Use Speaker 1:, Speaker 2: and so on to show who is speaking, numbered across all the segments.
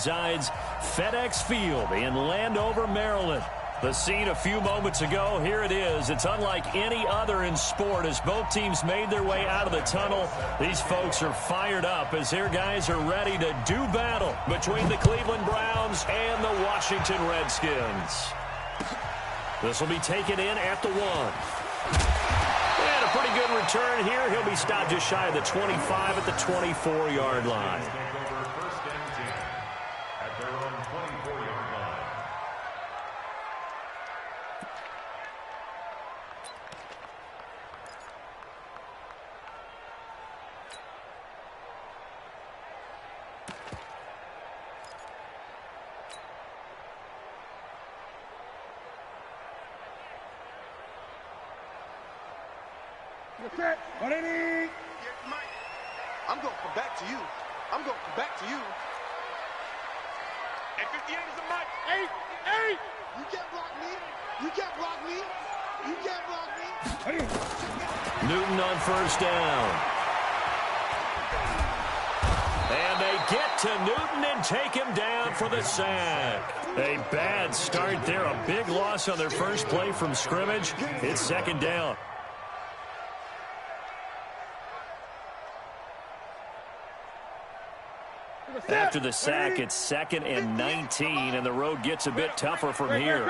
Speaker 1: resides FedEx Field in Landover, Maryland. The scene a few moments ago, here it is. It's unlike any other in sport as both teams made their way out of the tunnel. These folks are fired up as their guys are ready to do battle between the Cleveland Browns and the Washington Redskins. This will be taken in at the 1. And a pretty good return here. He'll be stopped just shy of the 25 at the 24-yard line.
Speaker 2: I'm going to come back to you. I'm going to come back to you. And 58 is a mic. 8. You can't block me. You can't block me. You can't block me.
Speaker 1: Newton on first down. And they get to Newton and take him down for the sack. A bad start there. A big loss on their first play from scrimmage. It's second down. After the sack, it's 2nd and 19, and the road gets a bit tougher from here.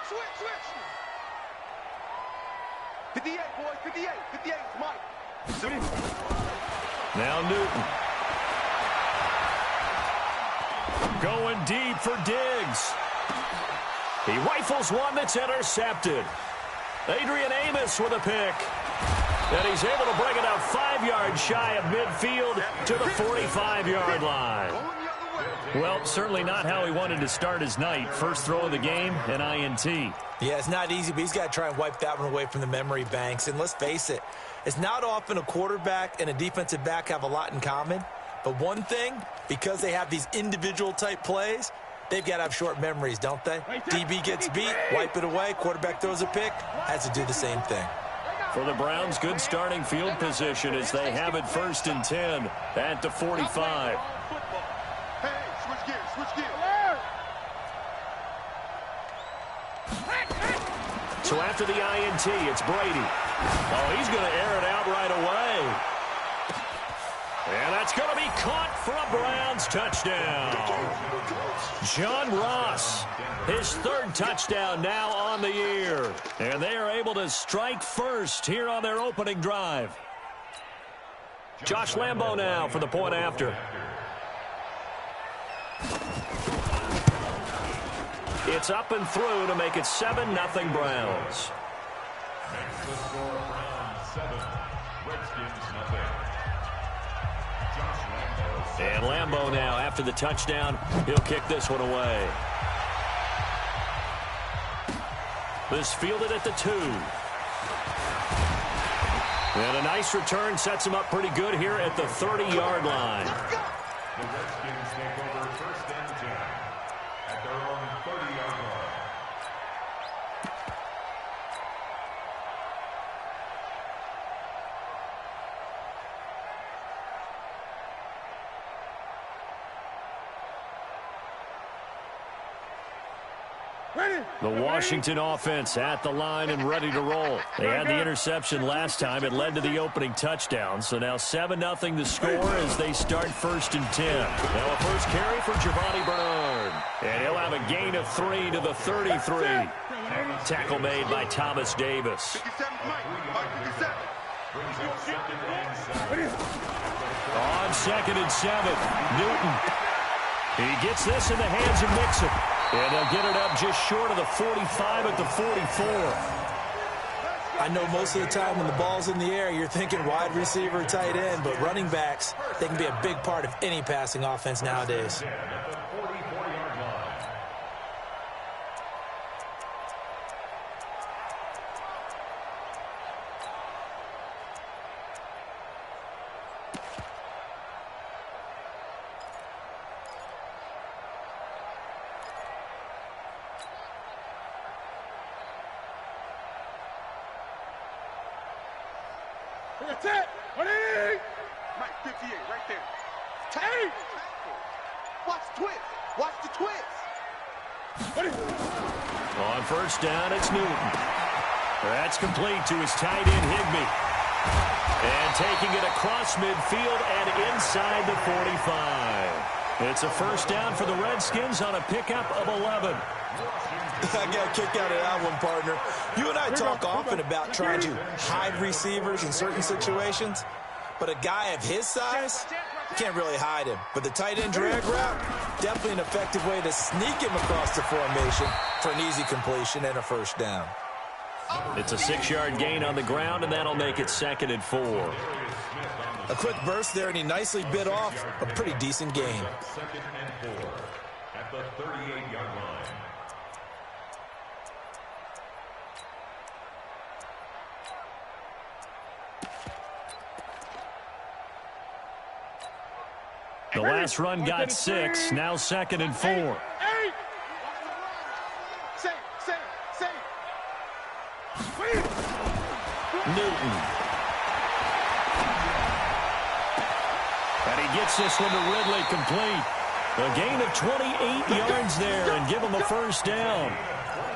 Speaker 2: Switch. 58, boys, 58. 58 is Mike.
Speaker 1: Now Newton. Going deep for Diggs. He rifles one that's intercepted. Adrian Amos with a pick. And he's able to bring it out 5 yards shy of midfield to the 45-yard line. Well, certainly not how he wanted to start his night. First throw of the game, an INT.
Speaker 3: Yeah, it's not easy, but he's got to try and wipe that one away from the memory banks. And let's face it, it's not often a quarterback and a defensive back have a lot in common. But one thing, because they have these individual type plays, they've got to have short memories, don't they? DB gets beat, wipe it away, quarterback throws a pick, has to do the same thing.
Speaker 1: For the Browns, good starting field position as they have it 1st and 10 at the 45.
Speaker 2: Hey, switch gears.
Speaker 1: So after the INT, it's Brady. Oh, he's going to air it out right away. And that's going to be caught for a Browns touchdown. John Ross, his 3rd touchdown now on the year. And they are able to strike first here on their opening drive. Josh Lambo now for the point after. It's up and through to make it 7-0 Browns. And Lambo now, after the touchdown, he'll kick this one away. This fielded at the 2. And a nice return sets him up pretty good here at the 30-yard line.
Speaker 4: The Redskins take over 1st and 10 at their own 30-yard line.
Speaker 1: The Washington offense at the line and ready to roll. They had the interception last time. It led to the opening touchdown. So now 7-0 the score as they start 1st and 10. Now a first carry for Giovanni Bernard. And he'll have a gain of 3 to the 33. Tackle made by Thomas Davis. On 2nd and 7, Newton. He gets this in the hands of Mixon. And they'll get it up just short of the 45 at the 44.
Speaker 3: I know most of the time when the ball's in the air, you're thinking wide receiver, tight end, but running backs, they can be a big part of any passing offense nowadays.
Speaker 2: That's it. Mike USDA right there. Hey! Watch the twist. Watch the twist.
Speaker 1: On first down, it's Newton. That's complete to his tight end, Higbee. And taking it across midfield and inside the 45. It's a first down for the Redskins on a pickup of 11.
Speaker 3: I got a kick out of that one, partner. You and I talk often about trying to hide receivers in certain situations, but a guy of his size, you can't really hide him. But the tight end drag route, definitely an effective way to sneak him across the formation for an easy completion and a first down.
Speaker 1: It's a 6-yard gain on the ground, and that'll make it 2nd and 4.
Speaker 3: A quick burst there, and he nicely bit off a pretty decent gain.
Speaker 4: 2nd and 4 at the 38-yard line.
Speaker 1: The last run got 6, now 2nd and 4. Newton. And he gets this one to Ridley complete. A gain of 28 yards there and give him a first down.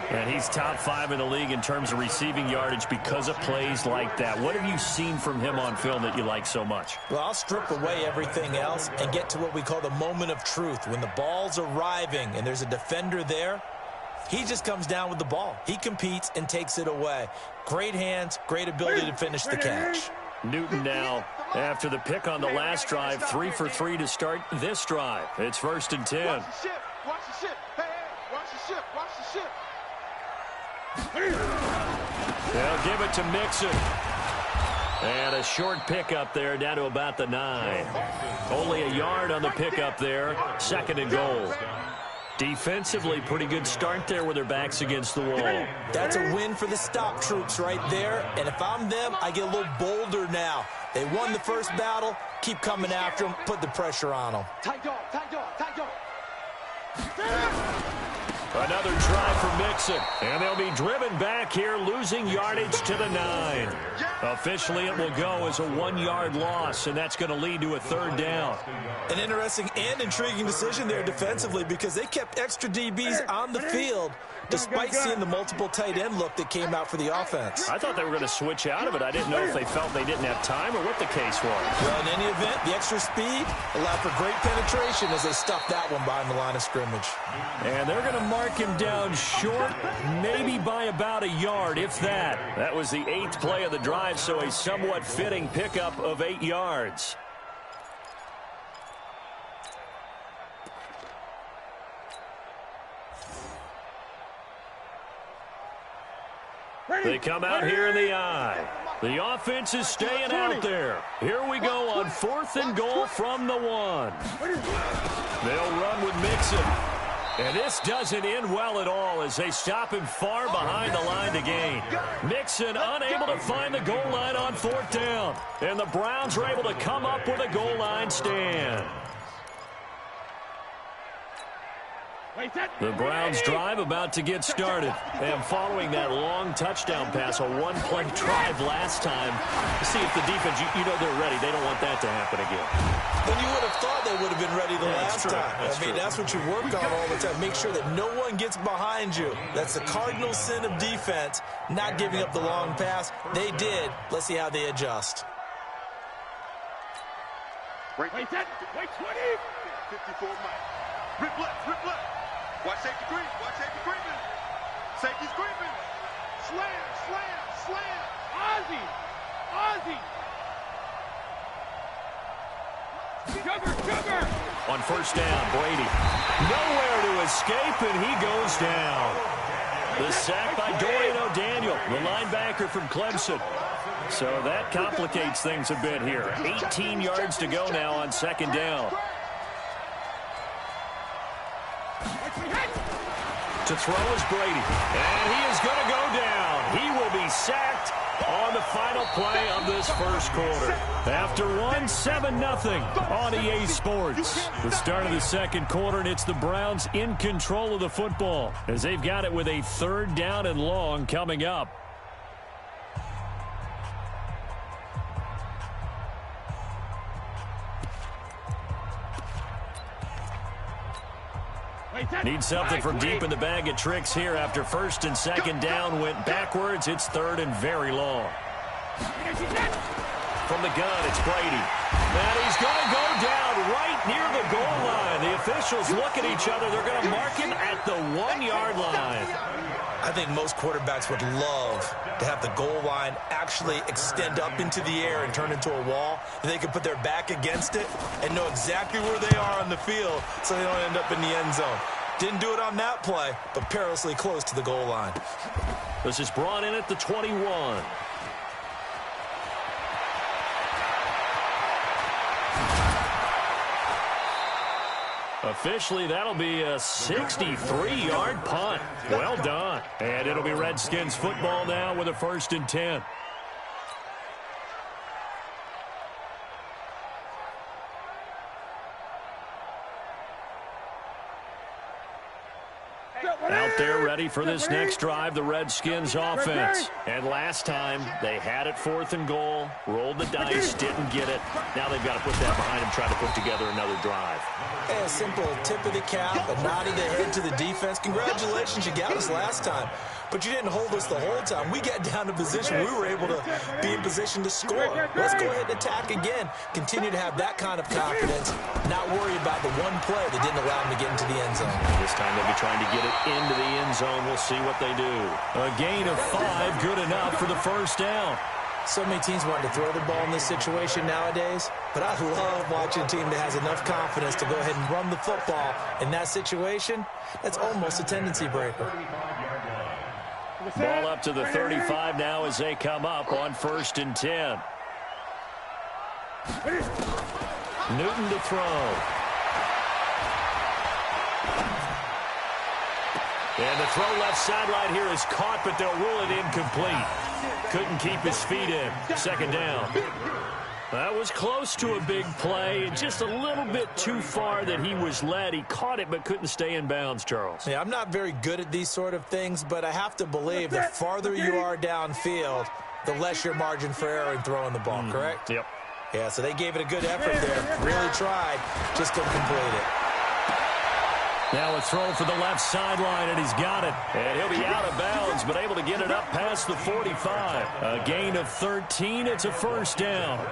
Speaker 1: And he's top 5 in the league in terms of receiving yardage because of plays like that. What have you seen from him on film that you like so much?
Speaker 3: Well, I'll strip away everything else and get to what we call the moment of truth. When the ball's arriving and there's a defender there, he just comes down with the ball. He competes and takes it away. Great hands, great ability to finish the catch.
Speaker 1: Newton now, after the pick on the last drive, 3 for 3 to start this drive. It's 1st and 10.
Speaker 2: Watch the ship. Watch the ship. Hey, watch the ship. Watch the ship.
Speaker 1: They'll give it to Mixon. And a short pickup there down to about the 9. Only a yard on the pickup there. 2nd and goal. Defensively, pretty good start there with their backs against the wall.
Speaker 3: That's a win for the stop troops right there. And if I'm them, I get a little bolder now. They won the first battle. Keep coming after them. Put the pressure on them.
Speaker 2: Tight dog, tight dog, tight dog.
Speaker 1: Another try for Mixon. And they'll be driven back here, losing yardage to the 9. Officially, it will go as a 1-yard loss, and that's going to lead to a 3rd down.
Speaker 3: An interesting and intriguing decision there defensively because they kept extra DBs on the field despite seeing the multiple tight end look that came out for the offense.
Speaker 1: I thought they were going to switch out of it. I didn't know if they felt they didn't have time or what the case was.
Speaker 3: Well, in any event, the extra speed allowed for great penetration as they stuffed that one behind the line of scrimmage.
Speaker 1: And they're going to mark him down short, maybe by about a yard, if that. That was the 8th play of the drive, so a somewhat fitting pickup of 8 yards. They come out here in the eye. The offense is staying out there. Here we go on 4th and goal from the 1. They'll run with Mixon. And this doesn't end well at all as they stop him far behind the line to gain. Mixon unable to find the goal line on 4th down. And the Browns are able to come up with a goal line stand. The Browns drive about to get started. And following that long touchdown pass, a 1-play drive last time, see if the defense, you know they're ready. They don't want that to happen again.
Speaker 3: Then you would have thought they would have been ready the last time. That's what you work on all the time. Make sure that no one gets behind you. That's the cardinal sin of defense, not giving up the long pass. They did. Let's see how they adjust.
Speaker 2: Wait, 20. 54 Mike. Rip left, rip left. Watch safety creep. Watch safety creeping. Safety's creeping. Slam, slam, slam. Ozzy. Ozzy. Sugar.
Speaker 1: On 1st down, Brady. Nowhere to escape, and he goes down. The sack by Dorian O'Daniel, the linebacker from Clemson. So that complicates things a bit here. 18 yards to go now on 2nd down. To throw is Brady, and he is going to go down. He will be sacked on the final play of this first quarter. After 7-0 on EA Sports. The start of the 2nd quarter, and it's the Browns in control of the football as they've got it with a 3rd down and long coming up. Need something from deep in the bag of tricks here after first and second down went backwards. It's third and very long. From the gun, it's Brady. And he's going to go down right near the goal line. The officials look at each other. They're going to mark him at the 1-yard line.
Speaker 3: I think most quarterbacks would love to have the goal line actually extend up into the air and turn into a wall. And they can put their back against it and know exactly where they are on the field so they don't end up in the end zone. Didn't do it on that play, but perilously close to the goal line.
Speaker 1: This is brought in at the 21. Officially, that'll be a 63-yard punt. Well done. And it'll be Redskins football now with a 1st and 10. Out there ready for this next drive, the Redskins offense. And last time, they had it 4th and goal, rolled the dice, didn't get it. Now they've got to put that behind them, try to put together another drive.
Speaker 3: Hey, a simple tip of the cap, a nod of the head to the defense. Congratulations, you got us last time. But you didn't hold us the whole time. We got down to position. We were able to be in position to score. Let's go ahead and attack again. Continue to have that kind of confidence. Not worry about the one play that didn't allow them to get into the end zone.
Speaker 1: This time they'll be trying to get it into the end zone. We'll see what they do. A gain of 5, good enough for the 1st down.
Speaker 3: So many teams want to throw the ball in this situation nowadays, but I love watching a team that has enough confidence to go ahead and run the football. In that situation, that's almost a tendency breaker.
Speaker 1: Ball up to the 35 now as they come up on 1st and 10. Newton to throw. And the throw left sideline here is caught, but they'll rule it incomplete. Couldn't keep his feet in. 2nd down. That was close to a big play. Just a little bit too far that he was led. He caught it but couldn't stay in bounds, Charles.
Speaker 3: Yeah, I'm not very good at these sort of things, but I have to believe the farther you are downfield, the less your margin for error in throwing the ball, correct?
Speaker 1: Yep.
Speaker 3: Yeah, so they gave it a good effort there. Really tried. Just couldn't complete it.
Speaker 1: Now a throw for the left sideline, and he's got it. And he'll be out of bounds, but able to get it up past the 45. A gain of 13. It's a 1st down.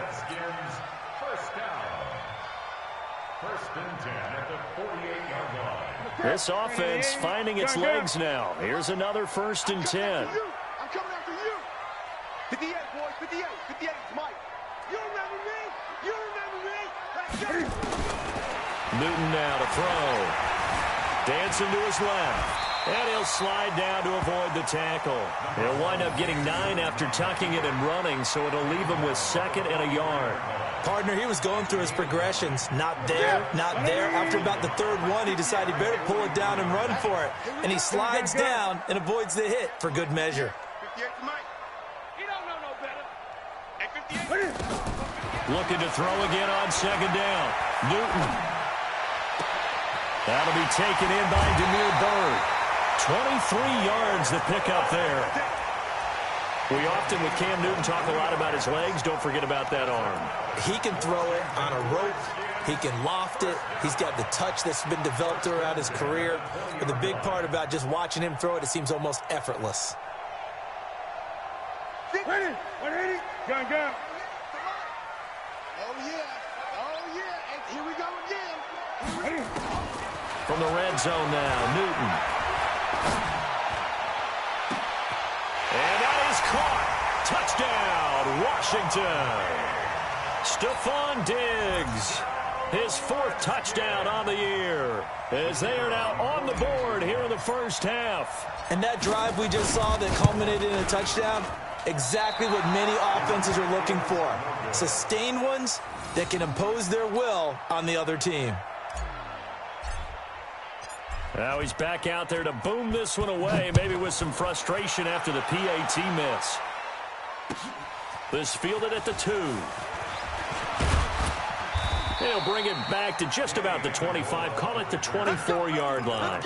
Speaker 1: This offense finding its legs now. Here's another 1st and 10.
Speaker 2: I'm coming after you. 58, boys. 58. 58 is Mike. You remember me? You remember me? Let's go.
Speaker 1: Newton now to throw. Dancing to his left. And he'll slide down to avoid the tackle. He'll wind up getting 9 after tucking it and running, so it'll leave him with 2nd and a yard.
Speaker 3: Partner, he was going through his progressions. Not there, not there. After about the 3rd one, he decided he better pull it down and run for it. And he slides down and avoids the hit for good measure.
Speaker 2: 58 to Mike. He don't know no better. At 58.
Speaker 1: Looking to throw again on 2nd down. Newton. That'll be taken in by Demir Bird. 23 yards to pick up there. We often, with Cam Newton, talk a lot about his legs. Don't forget about that arm.
Speaker 3: He can throw it on a rope. He can loft it. He's got the touch that's been developed throughout his career. But the big part about just watching him throw it, it seems almost effortless.
Speaker 2: Ready? 180. Gun. Oh, yeah. Oh, yeah. And here we go again.
Speaker 1: From the red zone now, Newton. And that is caught. Touchdown, Washington. Stephon Diggs, his 4th touchdown on the year, as they are now on the board here in the 1st half.
Speaker 3: And that drive we just saw that culminated in a touchdown, exactly what many offenses are looking for. Sustained ones that can impose their will on the other team.
Speaker 1: Now he's back out there to boom this one away, maybe with some frustration after the PAT miss. This fielded at the 2. He'll bring it back to just about the 25, call it the 24-yard line.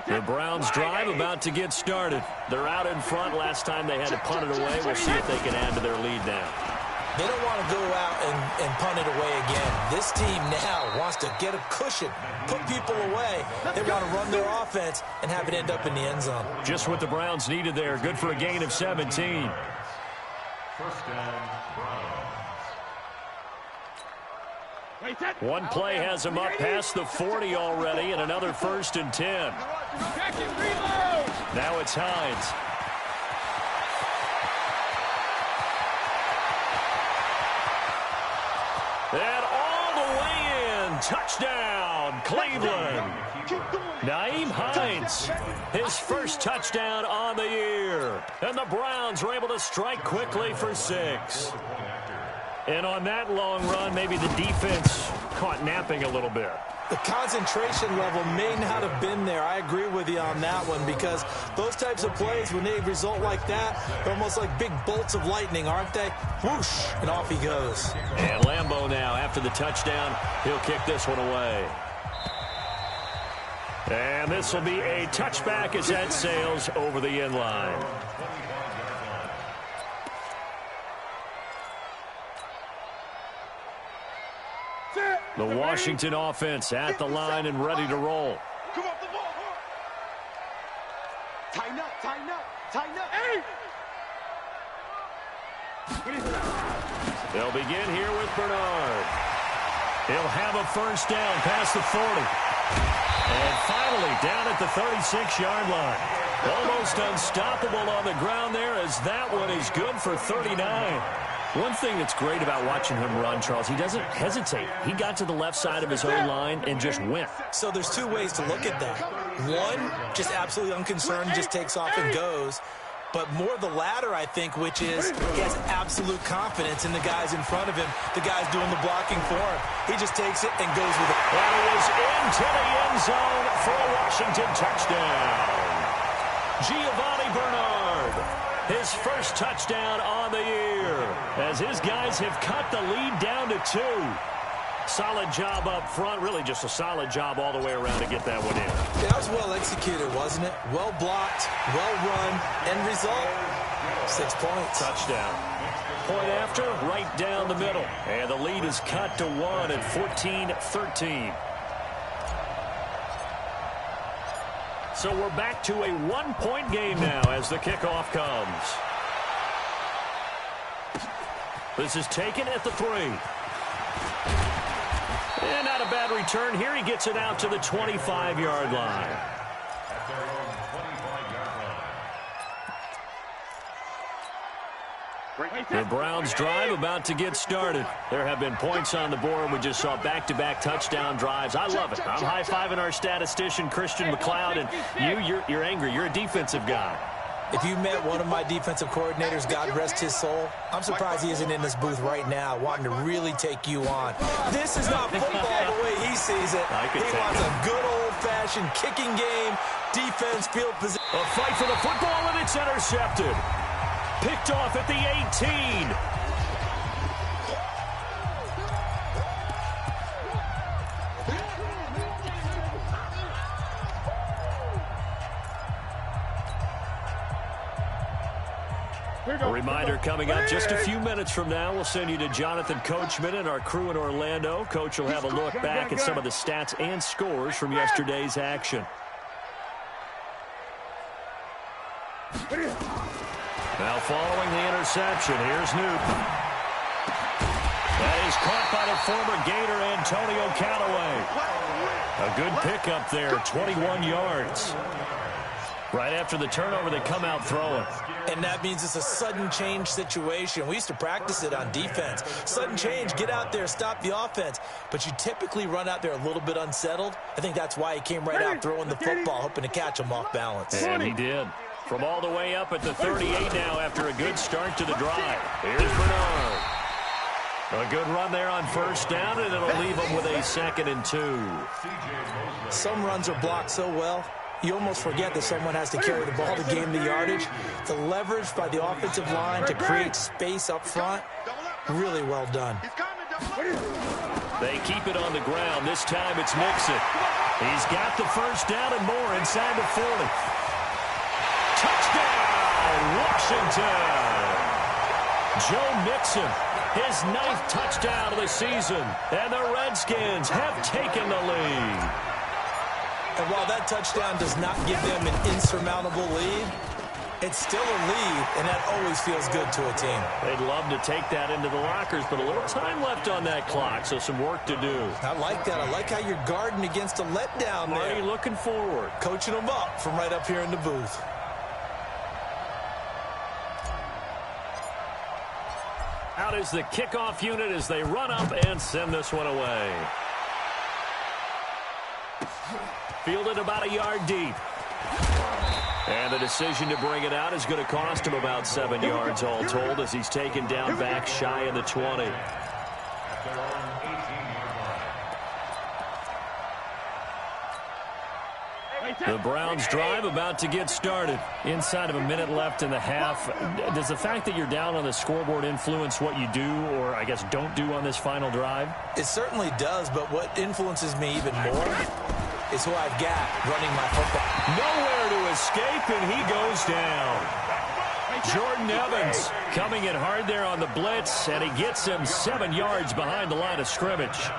Speaker 1: The Browns drive about to get started. They're out in front. Last time they had to punt it away. We'll see if they can add to their lead now.
Speaker 3: They don't want to go out and punt it away again. This team now wants to get a cushion, put people away. They want to run their offense and have it end up in the end zone.
Speaker 1: Just what the Browns needed there. Good for a gain of 17.
Speaker 4: First down, Browns.
Speaker 1: One play has him up past the 40 already, and another 1st and 10. Now it's Hines. And all the way in. Touchdown, Cleveland. Nyheim Hines, his first touchdown on the year. And the Browns were able to strike quickly for 6. And on that long run, maybe the defense caught napping a little bit.
Speaker 3: The concentration level may not have been there. I agree with you on that one, because those types of plays, when they result like that, they're almost like big bolts of lightning, aren't they? Whoosh, and off he goes.
Speaker 1: And Lambeau now, after the touchdown, he'll kick this one away. And this will be a touchback as that sails over the end line. The Washington offense at the line and ready to roll.
Speaker 2: Come off the ball, tighten up, tighten up, tighten up. Hey!
Speaker 1: They'll begin here with Bernard. He'll have a first down past the 40. And finally down at the 36-yard line. Almost unstoppable on the ground there, as that one is good for 39. One thing that's great about watching him run, Charles, he doesn't hesitate. He got to the left side of his own line and just went.
Speaker 3: So there's two ways to look at that. One, just absolutely unconcerned, just takes off and goes. But more the latter, I think, which is he has absolute confidence in the guys in front of him, the guys doing the blocking for him. He just takes it and goes with it.
Speaker 1: And it is into the end zone for a Washington touchdown. Giovanni Bernard, his first touchdown on the year, as his guys have cut the lead down to 2. Solid job up front, really just a solid job all the way around to get that one in.
Speaker 3: That was well executed, wasn't it? Well blocked, well run, end result, 6 points.
Speaker 1: Touchdown. Point after, right down the middle. And the lead is cut to 1 at 14-13. So we're back to a 1-point game now as the kickoff comes. This is taken at the 3. And not a bad return here. He gets it out to the 25-yard line.
Speaker 4: At their own 25-yard line.
Speaker 1: The Browns drive about to get started. There have been points on the board. We just saw back-to-back touchdown drives. I love it. I'm high-fiving our statistician, Christian McLeod, and you're angry. You're a defensive guy.
Speaker 3: If you met one of my defensive coordinators, God rest his soul, I'm surprised he isn't in this booth right now wanting to really take you on. This is not football the way he sees it. He wants a good old-fashioned kicking game, defense, field position.
Speaker 1: A fight for the football, and it's intercepted. Picked off at the 18. A reminder coming up just a few minutes from now. We'll send you to Jonathan Coachman and our crew in Orlando. Coach will have a look back at some of the stats and scores from yesterday's action. Now following the interception, here's Newton. That is caught by the former Gator Antonio Callaway. A good pickup there, 21 yards. Right after the turnover, they come out throwing.
Speaker 3: And that means it's a sudden change situation. We used to practice it on defense. Sudden change, get out there, stop the offense. But you typically run out there a little bit unsettled. I think that's why he came right out throwing the football, hoping to catch him off balance.
Speaker 1: And he did. From all the way up at the 38 now after a good start to the drive. Here's Bernard. A good run there on first down, and it'll leave him with a 2nd and 2.
Speaker 3: Some runs are blocked so well, you almost forget that someone has to carry the ball to gain the yardage. The leverage by the offensive line to create space up front, really well done.
Speaker 1: They keep it on the ground. This time it's Mixon. He's got the first down and more inside the 40. Touchdown, Washington! Joe Mixon, his 9th touchdown of the season, and the Redskins have taken the lead.
Speaker 3: And while that touchdown does not give them an insurmountable lead, it's still a lead, and that always feels good to a team.
Speaker 1: They'd love to take that into the lockers, but a little time left on that clock, so some work to do.
Speaker 3: I like that. I like how you're guarding against a letdown there.
Speaker 1: Already looking forward.
Speaker 3: Coaching them up from right up here in the booth.
Speaker 1: Out is the kickoff unit as they run up and send this one away. Fielded about a yard deep. And the decision to bring it out is going to cost him about 7 yards all told as he's taken down back shy of the 20. The Browns drive about to get started. Inside of a minute left in the half. Does the fact that you're down on the scoreboard influence what you do, or I guess don't do on this final drive?
Speaker 3: It certainly does, but what influences me even more is who I've got running my football.
Speaker 1: Nowhere to escape, and he goes down. Jordan Evans coming in hard there on the blitz, and he gets him 7 yards behind the line of scrimmage.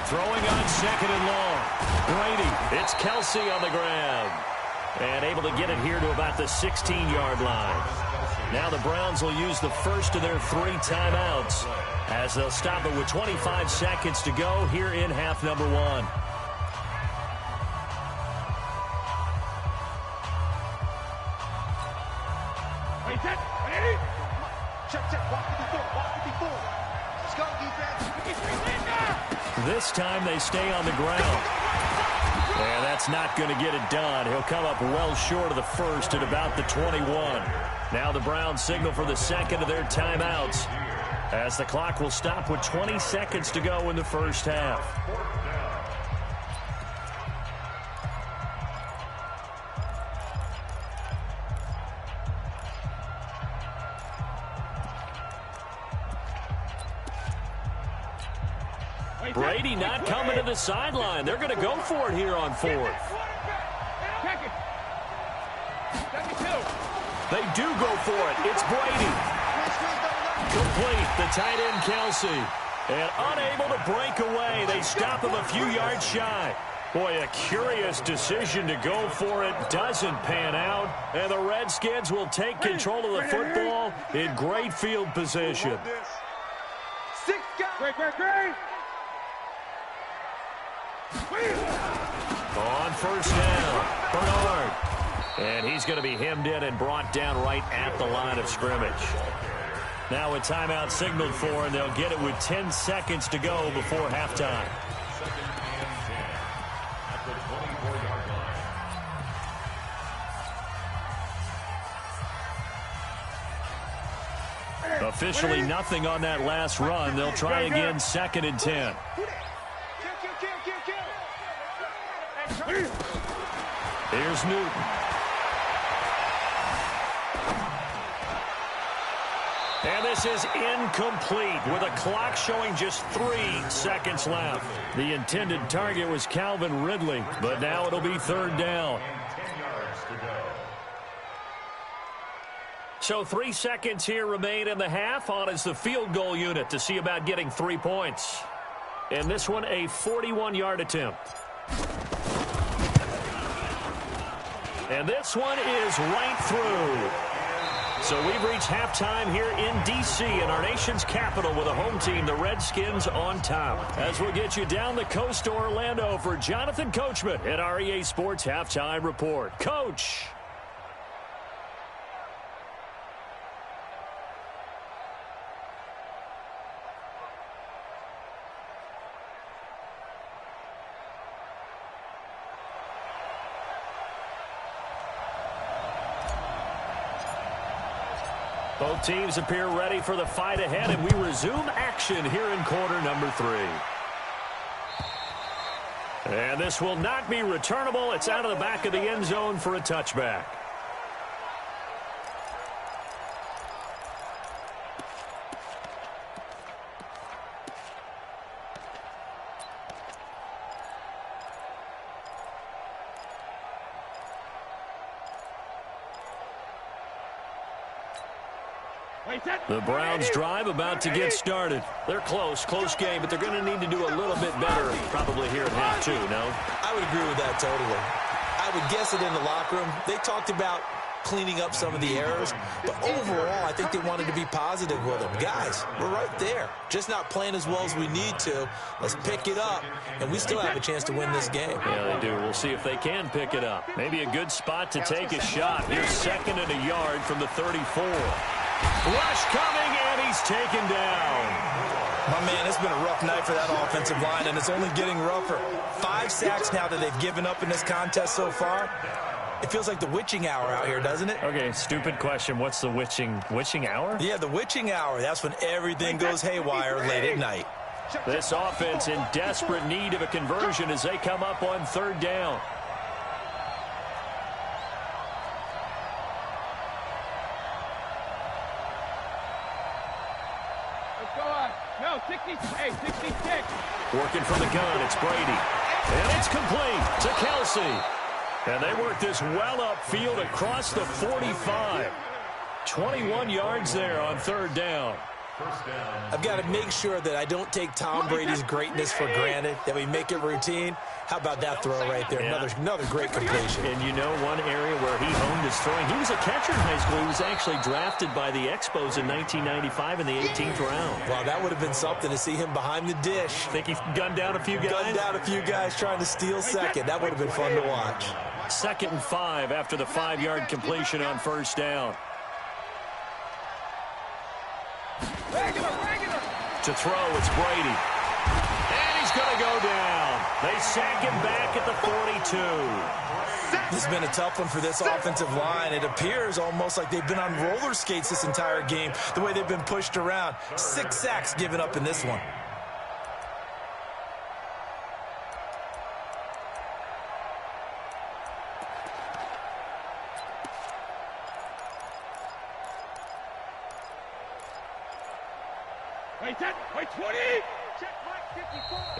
Speaker 1: Throwing on second and long. Brady, it's Kelsey on the grab. And able to get it here to about the 16-yard line. Now the Browns will use the first of their 3 timeouts as they'll stop it with 25 seconds to go here in half number 1. This time they stay on the ground. And that's not going to get it done. He'll come up well short of the first at about the 21. Now the Browns signal for the second of their timeouts as the clock will stop with 20 seconds to go in the first half. Brady not coming to the sideline. They're going to go for it here on 4th. They do go for it. It's Brady. Complete. The tight end, Kelsey. And unable to break away. They stop him a few yards shy. Boy, a curious decision to go for it. Doesn't pan out. And the Redskins will take control of the football in great field position.
Speaker 2: Great.
Speaker 1: On first down, Bernard. And he's going to be hemmed in and brought down right at the line of scrimmage. Now a timeout signaled for, and they'll get it with 10 seconds to go before halftime. Officially nothing on that last run. They'll try again 2nd and 10. Here's Newton. And this is incomplete with a clock showing just 3 seconds left. The intended target was Calvin Ridley, but now it'll be 3rd down. So 3 seconds here remain in the half. On is the field goal unit to see about getting 3 points. And this one a 41-yard attempt. And this one is right through. So we've reached halftime here in D.C. in our nation's capital with a home team, the Redskins, on top. As we'll get you down the coast to Orlando for Jonathan Coachman at our EA Sports Halftime Report. Coach. Both teams appear ready for the fight ahead, and we resume action here in quarter number 3. And this will not be returnable. It's out of the back of the end zone for a touchback. The Browns drive about to get started. They're close game, but they're going to need to do a little bit better probably here at half two, no?
Speaker 3: I would agree with that totally. I would guess it in the locker room. They talked about cleaning up some of the errors, but overall, I think they wanted to be positive with them. Guys, we're right there. Just not playing as well as we need to. Let's pick it up, and we still have a chance to win this game.
Speaker 1: Yeah, they do. We'll see if they can pick it up. Maybe a good spot to take a shot. Here's 2nd and a yard from the 34. Rush coming, and he's taken down.
Speaker 3: My man, it's been a rough night for that offensive line, and it's only getting rougher. 5 sacks now that they've given up in this contest so far. It feels like the witching hour out here, doesn't it?
Speaker 1: Okay, stupid question. What's the witching hour?
Speaker 3: Yeah, the witching hour. That's when everything goes haywire late at night.
Speaker 1: This offense in desperate need of a conversion as they come up on 3rd down.
Speaker 2: No, 66.
Speaker 1: Working from the gun, it's Brady. And it's complete to Kelsey. And they work this well upfield across the 45. 21 yards there on 3rd down.
Speaker 3: I've got to make sure that I don't take Tom Brady's greatness for granted, that we make it routine. How about that throw right there?
Speaker 1: Yeah.
Speaker 3: Another great completion.
Speaker 1: And you know one area where he honed his throwing. He was a catcher in high school. He was actually drafted by the Expos in 1995 in the 18th round.
Speaker 3: Wow, that would have been something to see him behind the dish.
Speaker 1: Think he gunned down a few guys?
Speaker 3: Gunned down a few guys trying to steal second. That would have been fun to watch.
Speaker 1: 2nd and 5 after the 5-yard completion on 1st down. To throw, it's Brady. And he's going to go down. They sack him back at the 42.
Speaker 3: This has been a tough one for this offensive line. It appears almost like they've been on roller skates this entire game, the way they've been pushed around. 6 sacks given up in this one.
Speaker 2: Wait, 20.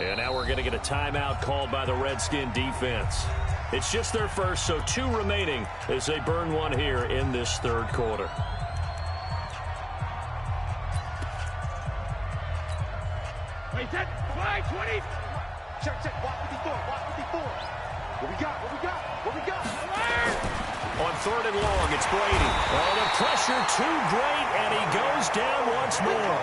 Speaker 1: And now we're going to get a timeout called by the Redskin defense. It's just their first, so 2 remaining as they burn one here in this 3rd quarter.
Speaker 2: Wait, 20. Check. Watch 54. What we got?
Speaker 1: On 3rd and long, it's Brady. Oh, the pressure too great, and he goes down once more.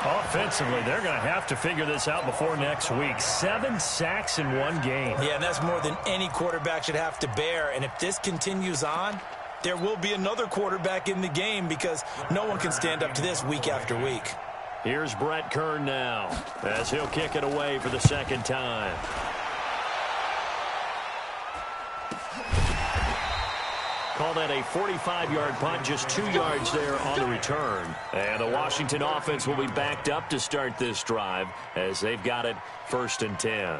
Speaker 1: Offensively, they're going to have to figure this out before next week. 7 sacks in one game.
Speaker 3: Yeah, and that's more than any quarterback should have to bear. And if this continues on, there will be another quarterback in the game because no one can stand up to this week after week.
Speaker 1: Here's Brett Kern now as he'll kick it away for the 2nd time. Call that a 45-yard punt, just 2 yards there on the return. And the Washington offense will be backed up to start this drive as they've got it 1st and 10.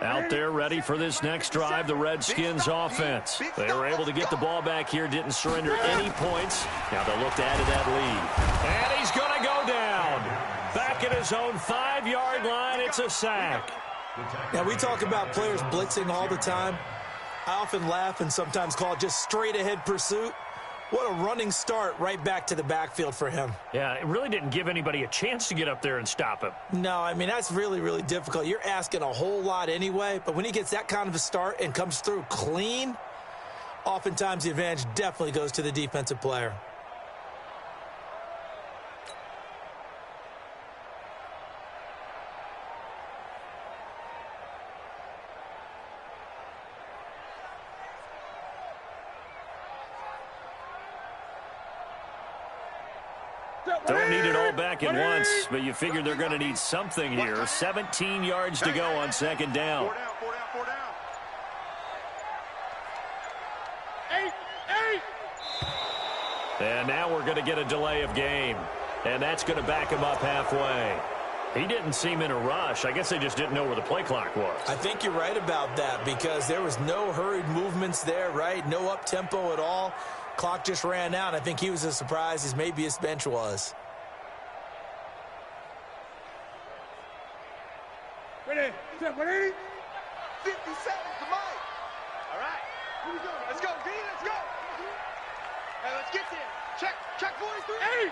Speaker 1: Out there ready for this next drive, the Redskins offense. They were able to get the ball back here, didn't surrender any points. Now they'll look to add to that lead. And he's going to go down. Back at his own 5-yard line, it's a sack.
Speaker 3: Now, we talk about players blitzing all the time. I often laugh and sometimes call it just straight-ahead pursuit. What a running start right back to the backfield for him.
Speaker 1: Yeah, it really didn't give anybody a chance to get up there and stop him.
Speaker 3: No, I mean, that's really, really difficult. You're asking a whole lot anyway, but when he gets that kind of a start and comes through clean, oftentimes the advantage definitely goes to the defensive player.
Speaker 1: Don't need it all back at once, but you figure they're going to need something here. 17 yards to go on 2nd down.
Speaker 2: 4 down. 8.
Speaker 1: And now we're going to get a delay of game. And that's going to back him up halfway. He didn't seem in a rush. I guess they just didn't know where the play clock was.
Speaker 3: I think you're right about that because there was no hurried movements there, right? No up-tempo at all. Clock just ran out. I think he was as surprised as maybe his bench was.
Speaker 2: Ready? 50 seconds to Mike. All right. Let's go, D, let's go. Hey, let's get there. Check 43. Hey!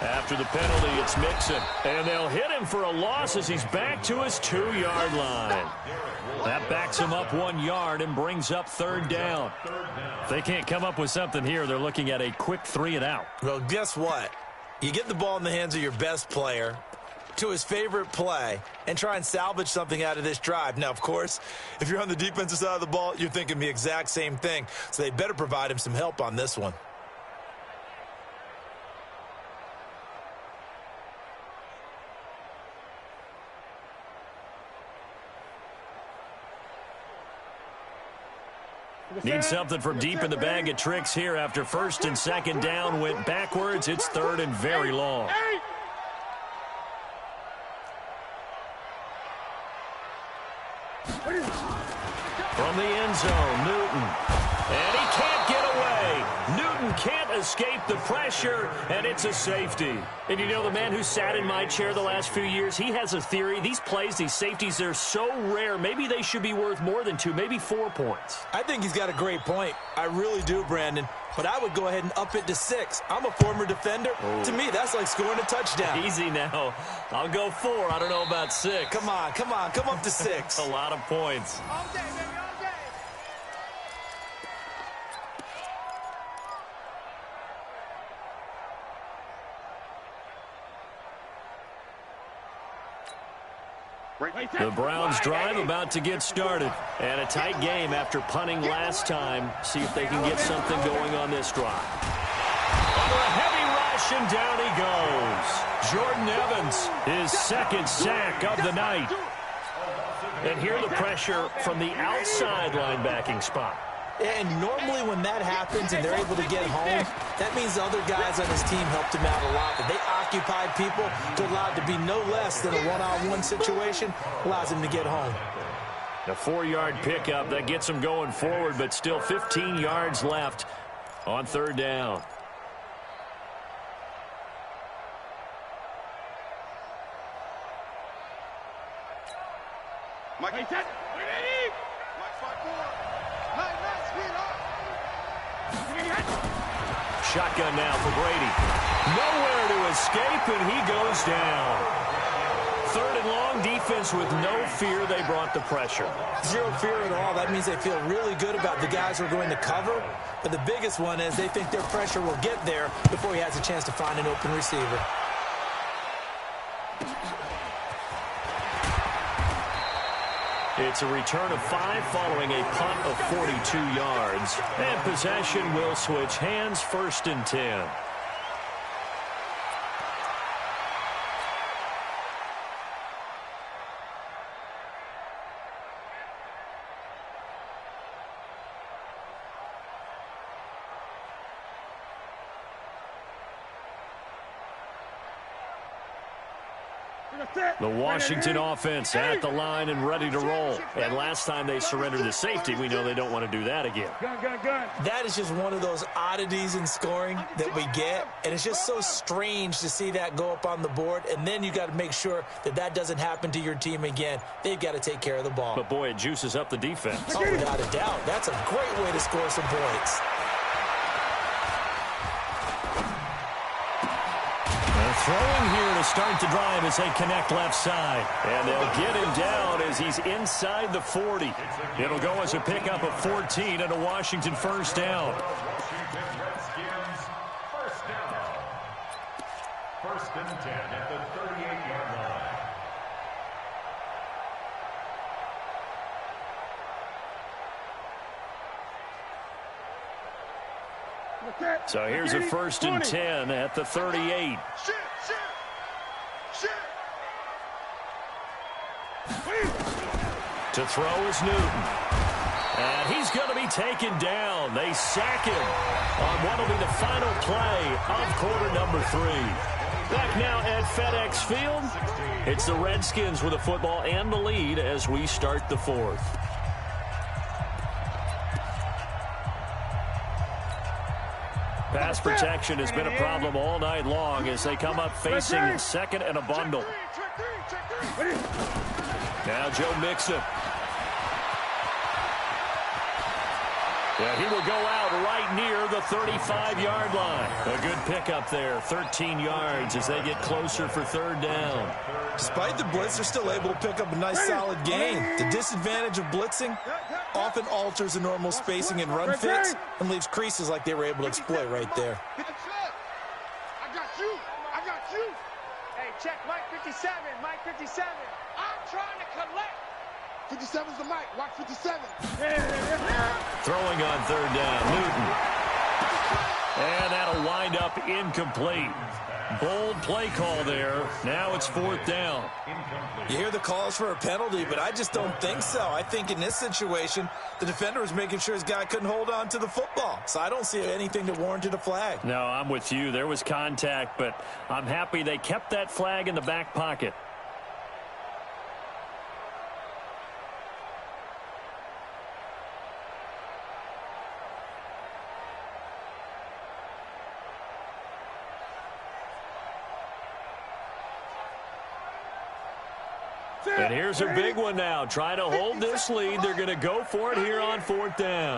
Speaker 1: After the penalty, it's Mixon. And they'll hit him for a loss as he's back to his 2-yard line. That backs him up 1 yard and brings up 3rd down. If they can't come up with something here, they're looking at a quick 3 and out.
Speaker 3: Well, guess what? You get the ball in the hands of your best player to his favorite play and try and salvage something out of this drive. Now, of course, if you're on the defensive side of the ball, you're thinking the exact same thing. So they better provide him some help on this one.
Speaker 1: Need something from deep in the bag of tricks here after 1st and 2nd down went backwards. It's 3rd and very long. From the end zone, Newton. And he can't get away. Newton can't escape the pressure, and it's a safety. And you know, the man who sat in my chair the last few years, he has a theory. These plays, these safeties, they're so rare. Maybe they should be worth more than 2, maybe 4 points.
Speaker 3: I think he's got a great point. I really do, Brandon. But I would go ahead and up it to 6. I'm a former defender. Oh. To me, that's like scoring a touchdown.
Speaker 1: Easy now. I'll go 4. I don't know about 6.
Speaker 3: Come on. Come up to 6.
Speaker 1: A lot of points.
Speaker 2: All day, baby, all day.
Speaker 1: The Browns drive about to get started. And a tight game after punting last time. See if they can get something going on this drive. Under a heavy rush, and down he goes. Jordan Evans, his 2nd sack of the night. And here the pressure from the outside linebacking spot.
Speaker 3: And normally when that happens and they're able to get home, that means the other guys on his team helped him out a lot. But they occupied people to allow it to be no less than a one-on-one situation, allows him to get home.
Speaker 1: A 4-yard pickup, that gets him going forward, but still 15 yards left on 3rd down.
Speaker 2: Mike, Mike's 5-4.
Speaker 1: Shotgun now for Brady. Nowhere to escape, and he goes down. 3rd and long, defense with no fear. They brought the pressure.
Speaker 3: Zero fear at all. That means they feel really good about the guys who are going to cover. But the biggest one is they think their pressure will get there before he has a chance to find an open receiver.
Speaker 1: It's a return of 5 following a punt of 42 yards. And possession will switch hands, 1st and 10. The Washington offense at the line and ready to roll. And last time they surrendered the safety, we know they don't want to do that again.
Speaker 3: That is just one of those oddities in scoring that we get. And it's just so strange to see that go up on the board. And then you got to make sure that that doesn't happen to your team again. They've got to take care of the ball.
Speaker 1: But, boy, it juices up the defense.
Speaker 3: Oh, without a doubt. That's a great way to score some points.
Speaker 1: Throwing here to start the drive as they connect left side. And they'll get him down as he's inside the 40. It'll go as a pickup of 14 and a Washington 1st down.
Speaker 4: Redskins, 1st down. 1st and 10 at the 38-yard line.
Speaker 1: So here's a 1st and 10 at the 38. To throw is Newton. And he's going to be taken down. They sack him on what will be the final play of quarter number 3. Back now at FedEx Field. It's the Redskins with the football and the lead as we start the 4th. Pass protection has been a problem all night long as they come up facing 2nd and a bundle. Now Joe Mixon. Yeah, he will go out right near the 35-yard line. A good pickup there, 13 yards as they get closer for third down.
Speaker 3: Despite the blitz, they're still able to pick up a nice solid gain. The disadvantage of blitzing often alters the normal spacing and run fits and leaves creases like they were able to exploit right there.
Speaker 2: I got you. I got you.
Speaker 5: Hey, check Mike 57. Mike 57.
Speaker 2: I'm trying to collect. 57's the mic. Watch 57.
Speaker 1: Throwing on third down, Newton. And that'll wind up incomplete. Bold play call there. Now it's fourth down.
Speaker 3: You hear the calls for a penalty, but I just don't think so. I think in this situation, the defender was making sure his guy couldn't hold on to the football. So I don't see anything that warranted a flag.
Speaker 1: No, I'm with you. There was contact, but I'm happy they kept that flag in the back pocket. And here's a big one now. Trying to hold this lead. They're going to go for it here on fourth down.